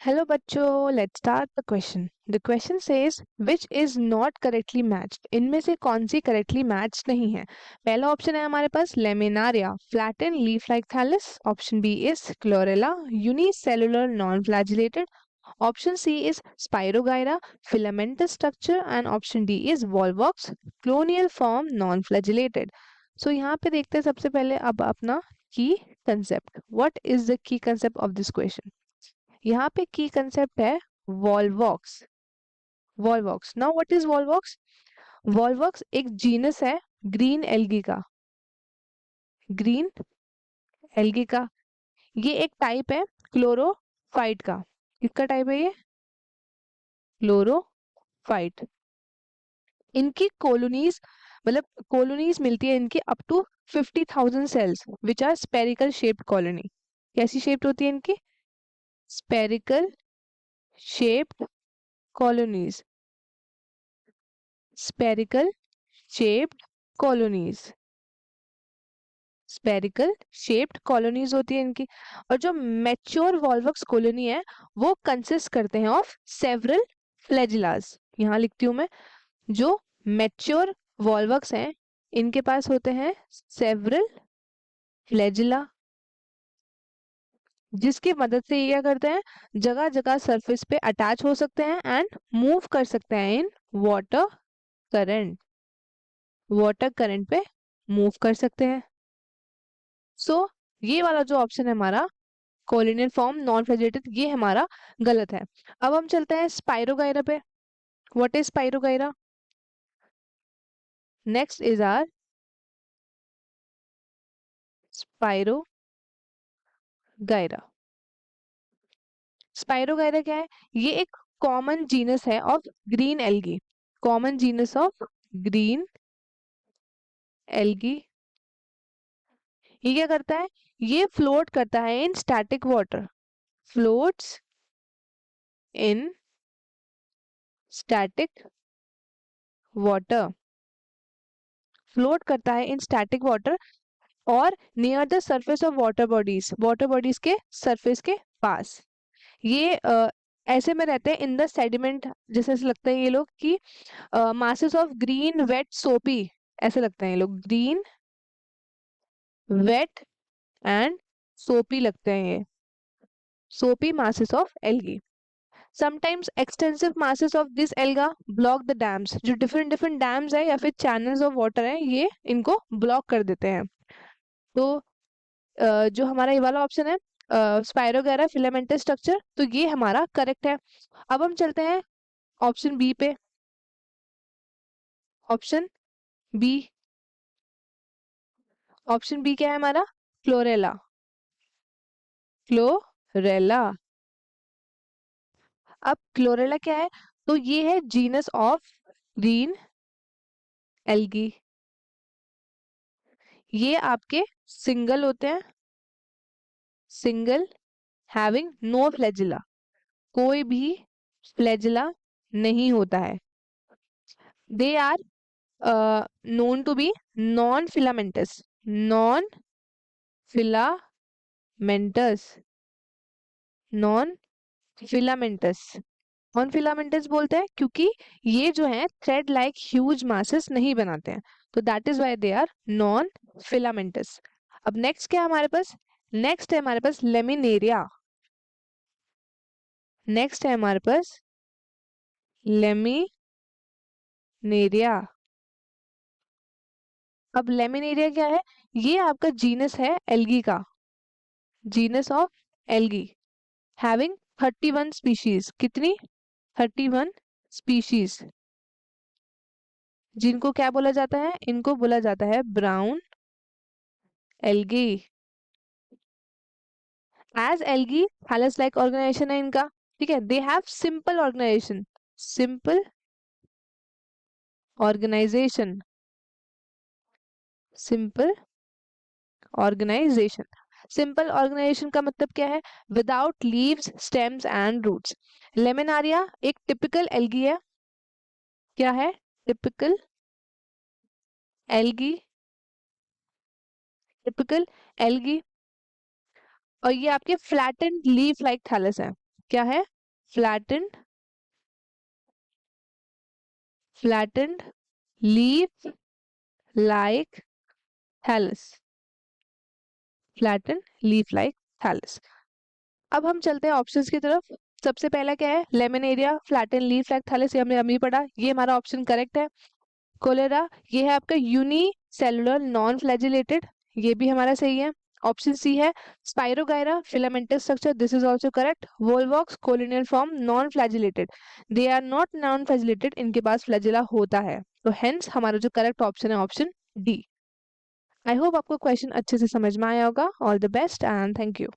Hello बच्चों, let's start the question. The question says which is not correctly matched. इनमें से कौन सी correctly match नहीं है? पहला ऑप्शन है हमारे पास Laminaria, flatten leaf like thallus. Option B is Chlorella, unicellular non flagellated. Option C is Spirogyra, filamentous structure. And option D is Volvox, colonial form non flagellated. So यहाँ पे देखते हैं सबसे पहले अब अपना key concept. What is the key concept of this question? यहाँ पे की कंसेप्ट है Volvox. Volvox, now what is Volvox? Volvox एक जीनस है ग्रीन एल्गी का। ग्रीन एल्गी का ये एक टाइप है क्लोरोफाइट का। किसका टाइप है ये? क्लोरोफाइट। इनकी कॉलोनीज मतलब कॉलोनीज मिलती है इनकी up to 50,000 cells which are spherical shaped colony. कैसी शेप्ड होती है इनकी? Spherical shaped colonies. Spherical shaped colonies. Spherical shaped colonies होती है इनकी। और जो मैच्योर वॉल्वक्स कॉलोनी है वो कंसिस्ट करते हैं ऑफ सेवरल फ्लैजिलास। यहाँ लिखती हूं मैं, जो मैच्योर वॉल्वक्स हैं इनके पास होते हैं सेवरल फ्लैजिला, जिसकी मदद से ये क्या करते हैं, जगह जगह सरफेस पे अटैच हो सकते हैं एंड मूव कर सकते हैं in water current. Water current पे मूव कर सकते हैं। सो ये वाला जो ऑप्शन है हमारा कोलिनियल फॉर्म नॉन फ्लैजिलेटेड, ये हमारा गलत है। अब हम चलते हैं स्पाइरोगाइरा पे। What is spirogyra? Next is our spirogyra. Spirogyra क्या है? ये एक कॉमन जीनस है of green algae. Common genus of green algae. ये क्या करता है? ये फ्लोट करता है in static water. Floats in static water. Float करता है इन स्टैटिक वाटर और near the surface of water bodies के सरफेस के पास। ये ऐसे में रहते हैं इन द सेडिमेंट। जैसे ऐसे लगता है ये लोग कि मासेस ऑफ ग्रीन वेट सोपी, ऐसे लगते हैं ये लोग ग्रीन वेट एंड सोपी लगते हैं ये, सोपी masses of algae. Sometimes extensive masses of this alga block the dams। जो डिफरेंट डिफरेंट डैम्स है या फिर चैनल्स ऑफ वाटर है ये इनको ब्लॉक कर देते हैं। तो जो हमारा ये वाला ऑप्शन है स्पाइरोगैरा फिलामेंटस स्ट्रक्चर, तो ये हमारा करेक्ट है। अब हम चलते हैं ऑप्शन बी पे। ऑप्शन बी, ऑप्शन बी क्या है हमारा? क्लोरेला। क्लोरेला। अब क्लोरेला क्या है? तो ये है जीनस ऑफ ग्रीन एल्गी। ये आपके सिंगल होते हैं, सिंगल हैविंग नो फ्लैजिला। कोई भी फ्लैजिला नहीं होता है। They are known to be non-filamentous। non-filamentous। non-filamentous। non-filamentous बोलते हैं क्योंकि ये जो है थ्रेड लाइक ह्यूज मासेस नहीं बनाते हैं, तो that is why they are non filamentous. अब नेक्स्ट क्या है हमारे पास? नेक्स्ट है हमारे पास लेमिनेरिया। नेक्स्ट है हमारे पास लेमिनेरिया। अब लेमिनेरिया क्या है? ये आपका जीनस है एल्गी का। Genus of algae having 31 species. कितनी? 31 स्पीशीज। जिनको क्या बोला जाता है? इनको बोला जाता है brown algae. As algae thallus like organisation है इनका। ठीक है, they have simple organisation. Simple organisation. Simple organisation. Simple organisation का मतलब क्या है? Without leaves stems and roots. Laminaria एक टिपिकल एल्गी है। क्या है? Typical algae. Typical algae. और ये आपके फ्लैटेंड लीफ लाइक थैलस है। क्या है? flattened leaf like thallus, flattened leaf like thallus। अब हम चलते हैं ऑप्शंस की तरफ। सबसे पहला क्या है, laminaria flatten leaf like Thales, ये हमने अभी पढ़ा, ये हमारा ऑप्शन करेक्ट है। कोलेरा, ये है आपका यूनिसेलुलर नॉन फ्लैजिलेटेड, ये भी हमारा सही है। ऑप्शन सी है Spirogyra filamentous structure, this is also correct. Volvox colonial form non flagellated, they are not non flagellated, इनके पास फ्लैजिला होता है। तो हेंस हमारा जो करेक्ट ऑप्शन है ऑप्शन डी। आई होप आपको क्वेश्चन अच्छे से समझ में आया होगा। All the best and thank you.